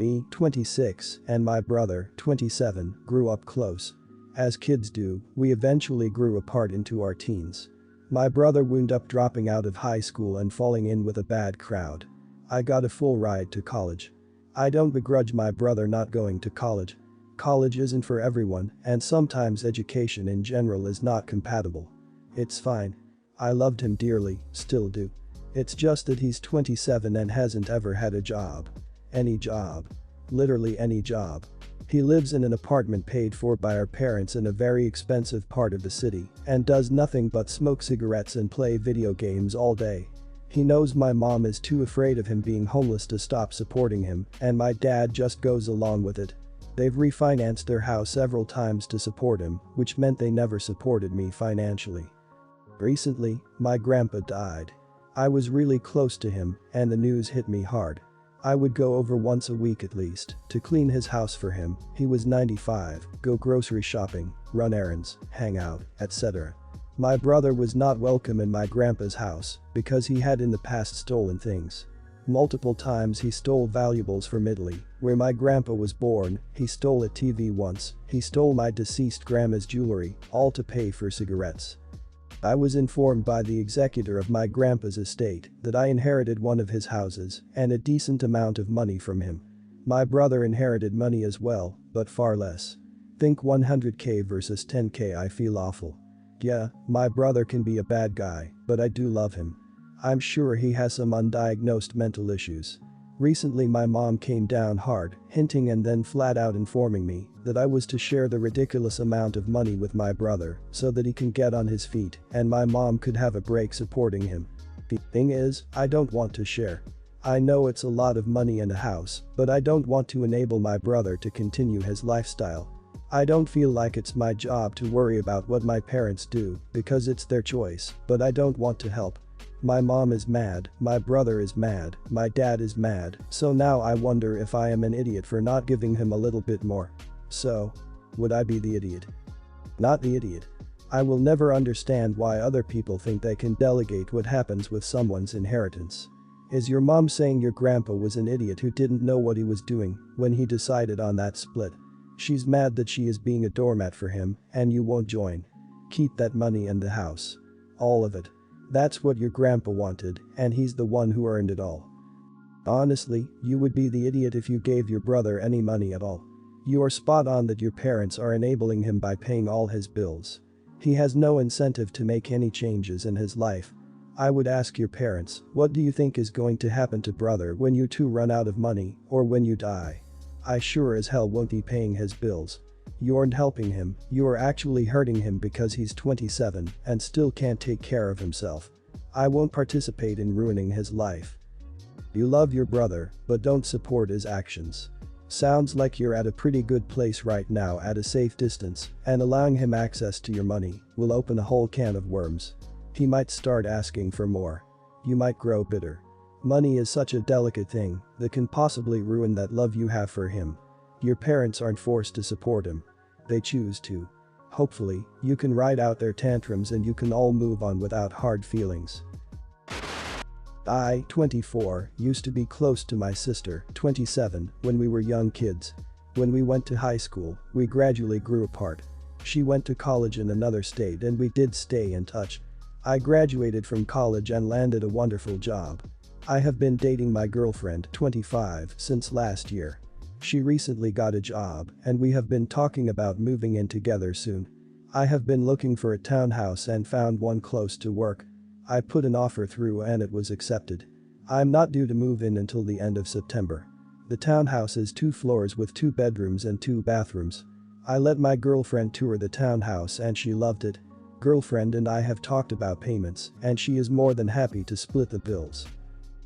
Me, 26, and my brother, 27, grew up close. As kids do, we eventually grew apart into our teens. My brother wound up dropping out of high school and falling in with a bad crowd. I got a full ride to college. I don't begrudge my brother not going to college. College isn't for everyone, and sometimes education in general is not compatible. It's fine. I loved him dearly, still do. It's just that he's 27 and hasn't ever had a job. Any job. Literally any job. He lives in an apartment paid for by our parents in a very expensive part of the city and does nothing but smoke cigarettes and play video games all day. He knows my mom is too afraid of him being homeless to stop supporting him, and my dad just goes along with it. They've refinanced their house several times to support him, which meant they never supported me financially. Recently, my grandpa died. I was really close to him, and the news hit me hard. I would go over once a week at least to clean his house for him. He was 95, go grocery shopping, run errands, hang out, etc. My brother was not welcome in my grandpa's house because he had in the past stolen things. Multiple times he stole valuables from Italy, where my grandpa was born. He stole a TV once. He stole my deceased grandma's jewelry, all to pay for cigarettes. I was informed by the executor of my grandpa's estate that I inherited one of his houses and a decent amount of money from him. My brother inherited money as well, but far less. Think 100k versus 10k. I feel awful. Yeah, my brother can be a bad guy, but I do love him. I'm sure he has some undiagnosed mental issues. Recently my mom came down hard, hinting and then flat out informing me that I was to share the ridiculous amount of money with my brother so that he can get on his feet and my mom could have a break supporting him. The thing is, I don't want to share. I know it's a lot of money in a house, but I don't want to enable my brother to continue his lifestyle. I don't feel like it's my job to worry about what my parents do because it's their choice, but I don't want to help. My mom is mad, my brother is mad, my dad is mad, so now I wonder if I am an idiot for not giving him a little bit more. So, would I be the idiot? Not the idiot. I will never understand why other people think they can delegate what happens with someone's inheritance. Is your mom saying your grandpa was an idiot who didn't know what he was doing when he decided on that split? She's mad that she is being a doormat for him and you won't join. Keep that money in the house. All of it. That's what your grandpa wanted, and he's the one who earned it all. Honestly, you would be the idiot if you gave your brother any money at all. You are spot on that your parents are enabling him by paying all his bills. He has no incentive to make any changes in his life. I would ask your parents, what do you think is going to happen to brother when you two run out of money or when you die? I sure as hell won't be paying his bills. You aren't helping him, you are actually hurting him because he's 27 and still can't take care of himself. I won't participate in ruining his life. You love your brother, but don't support his actions. Sounds like you're at a pretty good place right now at a safe distance, and allowing him access to your money will open a whole can of worms. He might start asking for more. You might grow bitter. Money is such a delicate thing that can possibly ruin that love you have for him. Your parents aren't forced to support him. They choose to. Hopefully, you can ride out their tantrums and you can all move on without hard feelings. I, 24, used to be close to my sister, 27, when we were young kids. When we went to high school, we gradually grew apart. She went to college in another state and we did stay in touch. I graduated from college and landed a wonderful job. I have been dating my girlfriend, 25, since last year. She recently got a job and we have been talking about moving in together soon. I have been looking for a townhouse and found one close to work. I put an offer through and it was accepted. I'm not due to move in until the end of September. The townhouse is 2 floors with 2 bedrooms and 2 bathrooms. I let my girlfriend tour the townhouse and she loved it. Girlfriend and I have talked about payments and she is more than happy to split the bills.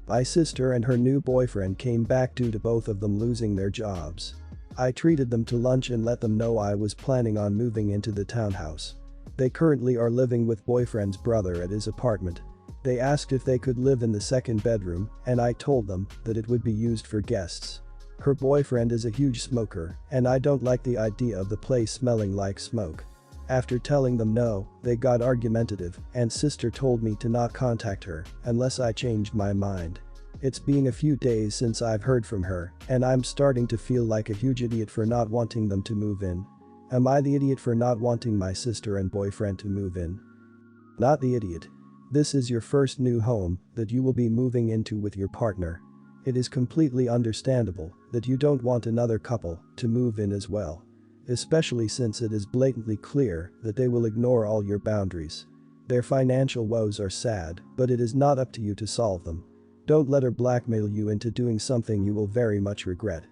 My sister and her new boyfriend came back due to both of them losing their jobs. I treated them to lunch and let them know I was planning on moving into the townhouse. They currently are living with boyfriend's brother at his apartment. They asked if they could live in the 2nd bedroom and I told them that it would be used for guests. Her boyfriend is a huge smoker and I don't like the idea of the place smelling like smoke. After telling them no, they got argumentative and sister told me to not contact her unless I changed my mind. It's been a few days since I've heard from her, and I'm starting to feel like a huge idiot for not wanting them to move in. Am I the idiot for not wanting my sister and boyfriend to move in? Not the idiot. This is your first new home that you will be moving into with your partner. It is completely understandable that you don't want another couple to move in as well. Especially since it is blatantly clear that they will ignore all your boundaries. Their financial woes are sad, but it is not up to you to solve them. Don't let her blackmail you into doing something you will very much regret.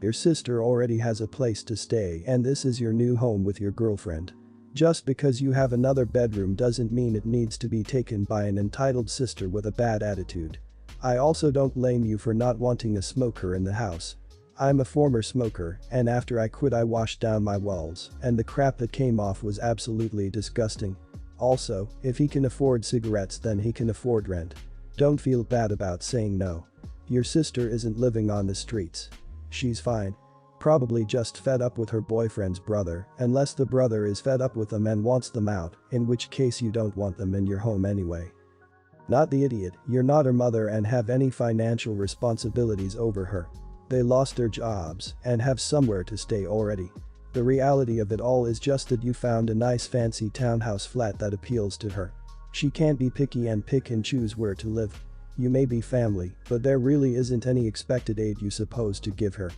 Your sister already has a place to stay and this is your new home with your girlfriend. Just because you have another bedroom doesn't mean it needs to be taken by an entitled sister with a bad attitude. I also don't blame you for not wanting a smoker in the house. I'm a former smoker, and after I quit I washed down my walls, and the crap that came off was absolutely disgusting. Also, if he can afford cigarettes then he can afford rent. Don't feel bad about saying no. Your sister isn't living on the streets. She's fine. Probably just fed up with her boyfriend's brother, unless the brother is fed up with them and wants them out, in which case you don't want them in your home anyway. Not the idiot, you're not her mother and have any financial responsibilities over her. They lost their jobs and have somewhere to stay already. The reality of it all is just that you found a nice fancy townhouse flat that appeals to her. She can't be picky and pick and choose where to live. You may be family, but there really isn't any expected aid you're supposed to give her.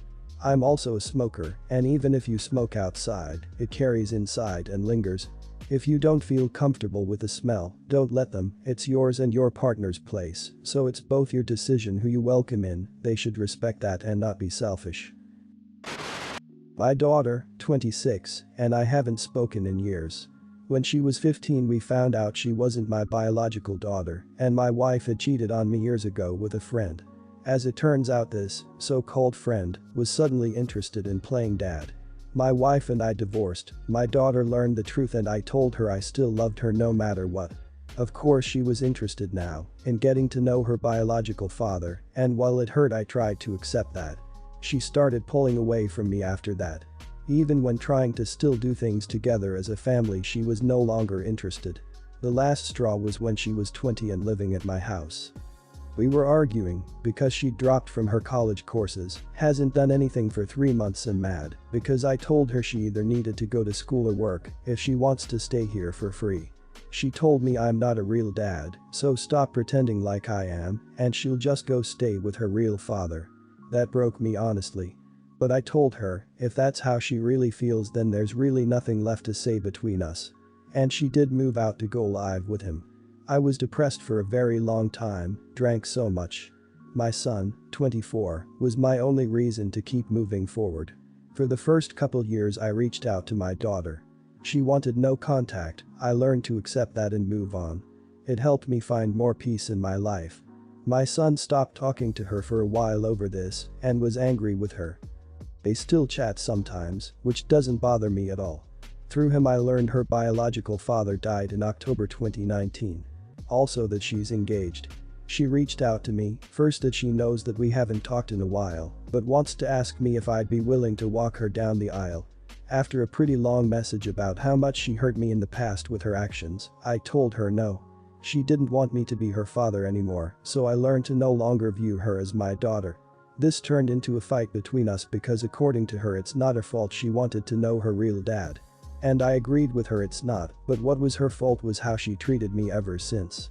I'm also a smoker, and even if you smoke outside, it carries inside and lingers. If you don't feel comfortable with the smell, don't let them, it's yours and your partner's place, so it's both your decision who you welcome in, they should respect that and not be selfish. My daughter, 26, and I haven't spoken in years. When she was 15 we found out she wasn't my biological daughter, and my wife had cheated on me years ago with a friend. As it turns out this so-called friend was suddenly interested in playing dad. My wife and I divorced, my daughter learned the truth and I told her I still loved her no matter what. Of course she was interested now in getting to know her biological father, and while it hurt I tried to accept that. She started pulling away from me after that. Even when trying to still do things together as a family she was no longer interested. The last straw was when she was 20 and living at my house. We were arguing because she dropped from her college courses, hasn't done anything for 3 months and mad because I told her she either needed to go to school or work if she wants to stay here for free. She told me I'm not a real dad, so stop pretending like I am and she'll just go stay with her real father. That broke me honestly. But I told her, if that's how she really feels then there's really nothing left to say between us. And she did move out to go live with him. I was depressed for a very long time, drank so much. My son, 24, was my only reason to keep moving forward. For the first couple years I reached out to my daughter. She wanted no contact, I learned to accept that and move on. It helped me find more peace in my life. My son stopped talking to her for a while over this and was angry with her. They still chat sometimes, which doesn't bother me at all. Through him I learned her biological father died in October 2019. Also that she's engaged. She reached out to me, first that she knows that we haven't talked in a while, but wants to ask me if I'd be willing to walk her down the aisle. After a pretty long message about how much she hurt me in the past with her actions, I told her no. She didn't want me to be her father anymore, so I learned to no longer view her as my daughter. This turned into a fight between us because according to her it's not her fault she wanted to know her real dad. And I agreed with her it's not, but what was her fault was how she treated me ever since.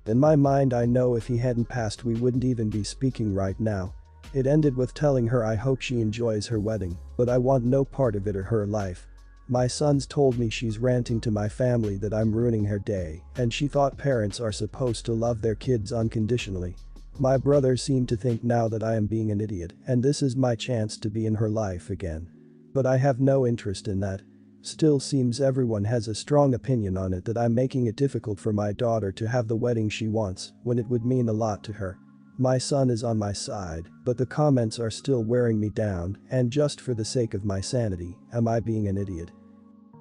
In my mind I know if he hadn't passed we wouldn't even be speaking right now. It ended with telling her I hope she enjoys her wedding, but I want no part of it or her life. My sons told me she's ranting to my family that I'm ruining her day, and she thought parents are supposed to love their kids unconditionally. My brothers seem to think now that I am being an idiot and this is my chance to be in her life again. But I have no interest in that. Still seems everyone has a strong opinion on it that I'm making it difficult for my daughter to have the wedding she wants when it would mean a lot to her. My son is on my side, but the comments are still wearing me down and just for the sake of my sanity, am I being an idiot?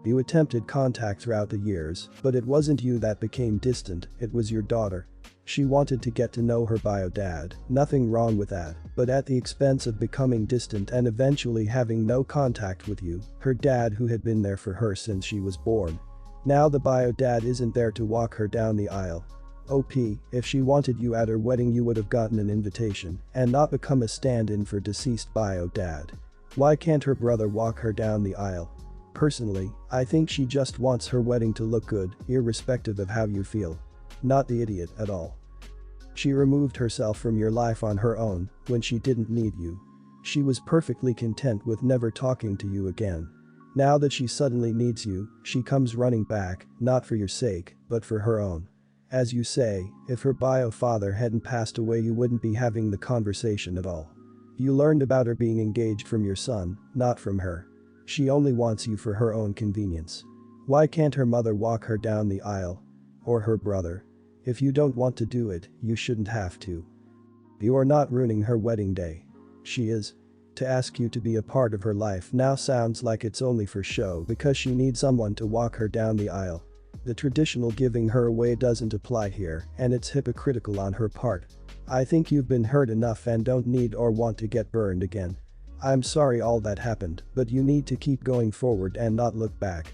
You attempted contact throughout the years, but it wasn't you that became distant, it was your daughter. She wanted to get to know her bio dad, nothing wrong with that, but at the expense of becoming distant and eventually having no contact with you, her dad who had been there for her since she was born. Now the bio dad isn't there to walk her down the aisle. OP, if she wanted you at her wedding you would have gotten an invitation and not become a stand-in for deceased bio dad. Why can't her brother walk her down the aisle? Personally, I think she just wants her wedding to look good, irrespective of how you feel. Not the idiot at all. She removed herself from your life on her own when she didn't need you. She was perfectly content with never talking to you again. Now that she suddenly needs you, she comes running back, not for your sake, but for her own. As you say, if her bio father hadn't passed away you wouldn't be having the conversation at all. You learned about her being engaged from your son, not from her. She only wants you for her own convenience. Why can't her mother walk her down the aisle? Or her brother? If you don't want to do it, you shouldn't have to. You are not ruining her wedding day. She is. To ask you to be a part of her life now sounds like it's only for show because she needs someone to walk her down the aisle. The traditional giving her away doesn't apply here, and it's hypocritical on her part. I think you've been hurt enough and don't need or want to get burned again. I'm sorry all that happened, but you need to keep going forward and not look back.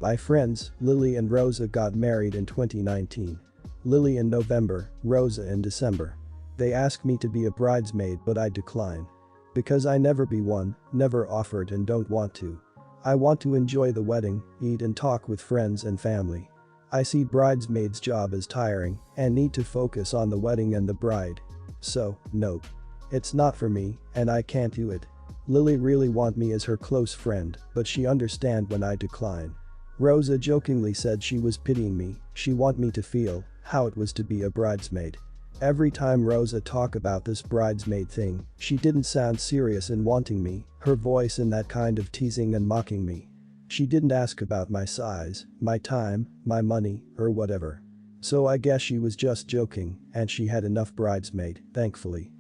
My friends, Lily and Rosa got married in 2019. Lily in November, Rosa in December. They asked me to be a bridesmaid but I decline. Because I never be one, never offered and don't want to. I want to enjoy the wedding, eat and talk with friends and family. I see bridesmaid's job as tiring and need to focus on the wedding and the bride. So, nope. It's not for me and I can't do it. Lily really want me as her close friend, but she understand when I decline. Rosa jokingly said she was pitying me, she want me to feel how it was to be a bridesmaid. Every time Rosa talk about this bridesmaid thing, she didn't sound serious in wanting me, her voice in that kind of teasing and mocking me. She didn't ask about my size, my time, my money, or whatever. So I guess she was just joking, and she had enough bridesmaid, thankfully.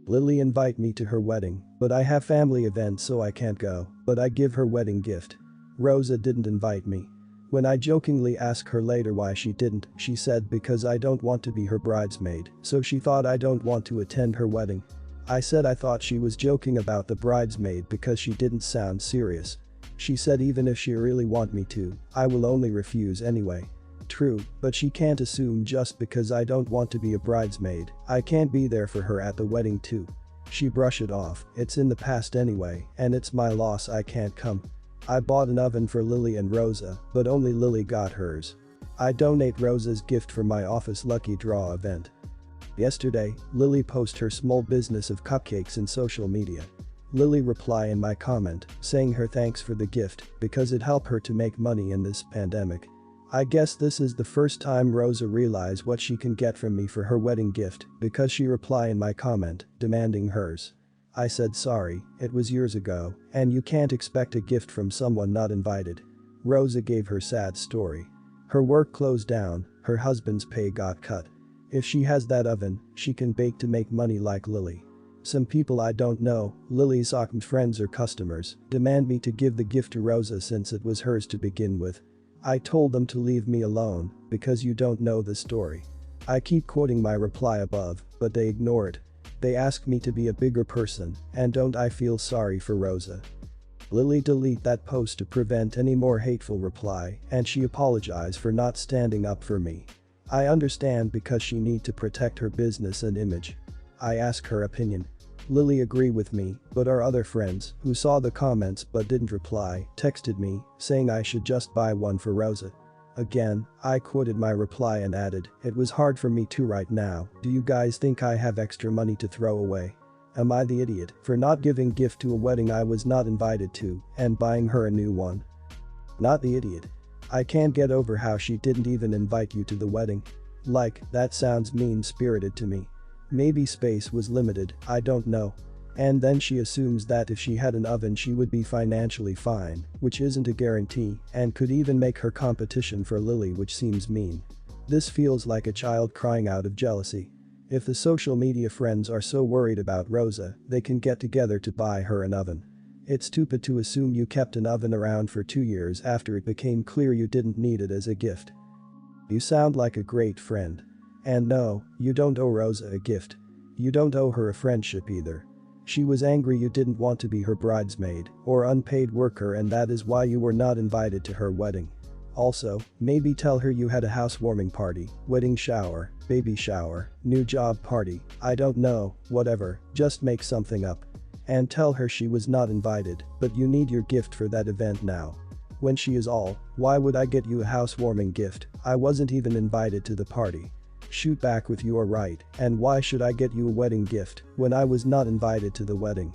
Lily invite me to her wedding, but I have family events so I can't go, but I give her wedding gift. Rosa didn't invite me. When I jokingly asked her later why she didn't, she said because I don't want to be her bridesmaid, so she thought I don't want to attend her wedding. I said I thought she was joking about the bridesmaid because she didn't sound serious. She said even if she really want me to, I will only refuse anyway. True, but she can't assume just because I don't want to be a bridesmaid, I can't be there for her at the wedding too. She brushed it off, it's in the past anyway, and it's my loss I can't come. I bought an oven for Lily and Rosa, but only Lily got hers. I donate Rosa's gift for my office lucky draw event. Yesterday, Lily posted her small business of cupcakes in social media. Lily reply in my comment, saying her thanks for the gift because it helped her to make money in this pandemic. I guess this is the first time Rosa realized what she can get from me for her wedding gift because she reply in my comment, demanding hers. I said sorry, it was years ago, and you can't expect a gift from someone not invited. Rosa gave her sad story. Her work closed down, her husband's pay got cut. If she has that oven, she can bake to make money like Lily. Some people I don't know, Lily's friends or customers, demand me to give the gift to Rosa since it was hers to begin with. I told them to leave me alone, because you don't know the story. I keep quoting my reply above, but they ignore it. They ask me to be a bigger person, and don't I feel sorry for Rosa. Lily delete that post to prevent any more hateful reply, and she apologized for not standing up for me. I understand because she need to protect her business and image. I ask her opinion. Lily agree with me, but our other friends, who saw the comments but didn't reply, texted me, saying I should just buy one for Rosa. Again, I quoted my reply and added, it was hard for me too right now, do you guys think I have extra money to throw away? Am I the idiot for not giving gift to a wedding I was not invited to and buying her a new one? Not the idiot. I can't get over how she didn't even invite you to the wedding. Like, that sounds mean-spirited to me. Maybe space was limited, I don't know. And then she assumes that if she had an oven she would be financially fine, which isn't a guarantee, and could even make her competition for Lily, which seems mean. This feels like a child crying out of jealousy. If the social media friends are so worried about Rosa, they can get together to buy her an oven. It's stupid to assume you kept an oven around for 2 years after it became clear you didn't need it as a gift. You sound like a great friend. And no, you don't owe Rosa a gift. You don't owe her a friendship either. She was angry you didn't want to be her bridesmaid or unpaid worker, and that is why you were not invited to her wedding. Also, maybe tell her you had a housewarming party, wedding shower, baby shower, new job party, I don't know, whatever, just make something up. And tell her she was not invited, but you need your gift for that event now. When she is all, why would I get you a housewarming gift, I wasn't even invited to the party. Shoot back with you are right, and why should I get you a wedding gift when I was not invited to the wedding?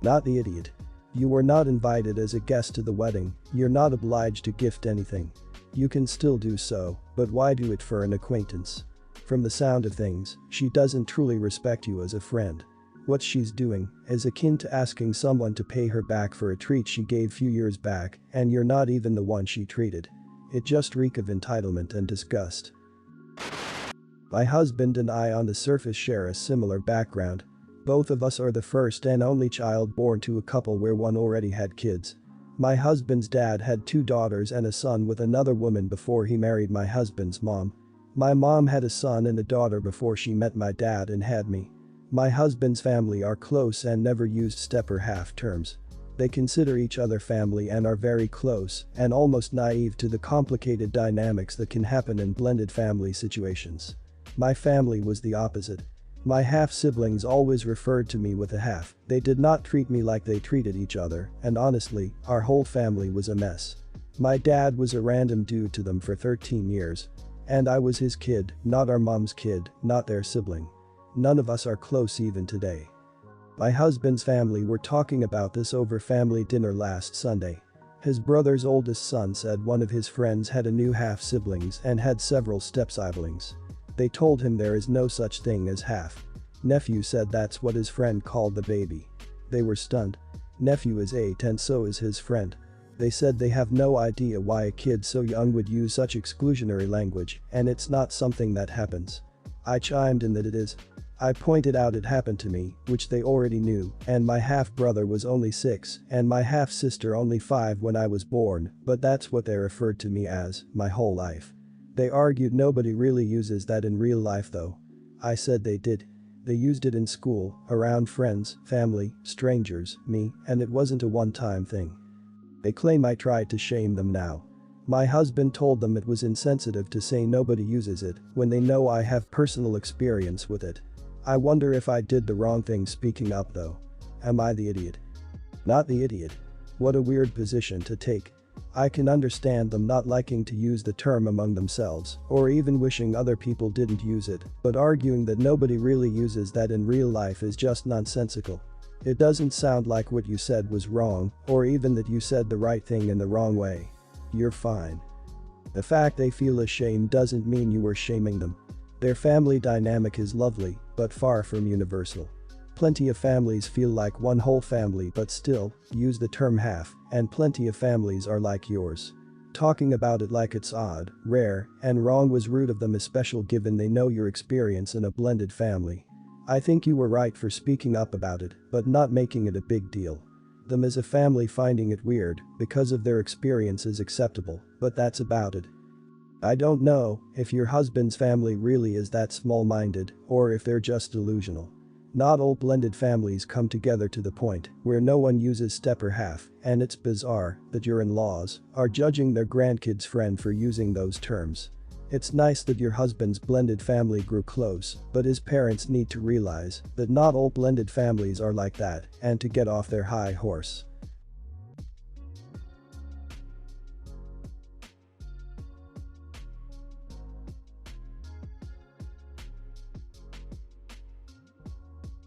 Not the idiot. You were not invited as a guest to the wedding, you're not obliged to gift anything. You can still do so, but why do it for an acquaintance? From the sound of things, she doesn't truly respect you as a friend. What she's doing is akin to asking someone to pay her back for a treat she gave few years back, and you're not even the one she treated. It just reeks of entitlement and disgust. My husband and I on the surface share a similar background. Both of us are the first and only child born to a couple where one already had kids. My husband's dad had 2 daughters and a son with another woman before he married my husband's mom. My mom had a son and a daughter before she met my dad and had me. My husband's family are close and never used step or half terms. They consider each other family and are very close and almost naive to the complicated dynamics that can happen in blended family situations. My family was the opposite. My half-siblings always referred to me with a half, they did not treat me like they treated each other, and honestly, our whole family was a mess. My dad was a random dude to them for 13 years. And I was his kid, not our mom's kid, not their sibling. None of us are close even today. My husband's family were talking about this over family dinner last Sunday. His brother's oldest son said one of his friends had a new half-siblings and had several step-siblings. They told him there is no such thing as half. Nephew said that's what his friend called the baby. They were stunned. Nephew is 8 and so is his friend. They said they have no idea why a kid so young would use such exclusionary language, and it's not something that happens. I chimed in that it is. I pointed out it happened to me, which they already knew, and my half-brother was only 6 and my half-sister only 5 when I was born, but that's what they referred to me as, my whole life. They argued nobody really uses that in real life though. I said they did. They used it in school, around friends, family, strangers, me, and it wasn't a one-time thing. They claim I tried to shame them now. My husband told them it was insensitive to say nobody uses it when they know I have personal experience with it. I wonder if I did the wrong thing speaking up though. Am I the idiot? Not the idiot. What a weird position to take. I can understand them not liking to use the term among themselves, or even wishing other people didn't use it, but arguing that nobody really uses that in real life is just nonsensical. It doesn't sound like what you said was wrong, or even that you said the right thing in the wrong way. You're fine. The fact they feel ashamed doesn't mean you were shaming them. Their family dynamic is lovely, but far from universal. Plenty of families feel like one whole family but still use the term half, and plenty of families are like yours. Talking about it like it's odd, rare, and wrong was rude of them, especially given they know your experience in a blended family. I think you were right for speaking up about it, but not making it a big deal. Them as a family finding it weird because of their experience is acceptable, but that's about it. I don't know if your husband's family really is that small-minded or if they're just delusional. Not all blended families come together to the point where no one uses step or half, and it's bizarre that your in-laws are judging their grandkid's friend for using those terms. It's nice that your husband's blended family grew close, but his parents need to realize that not all blended families are like that and to get off their high horse.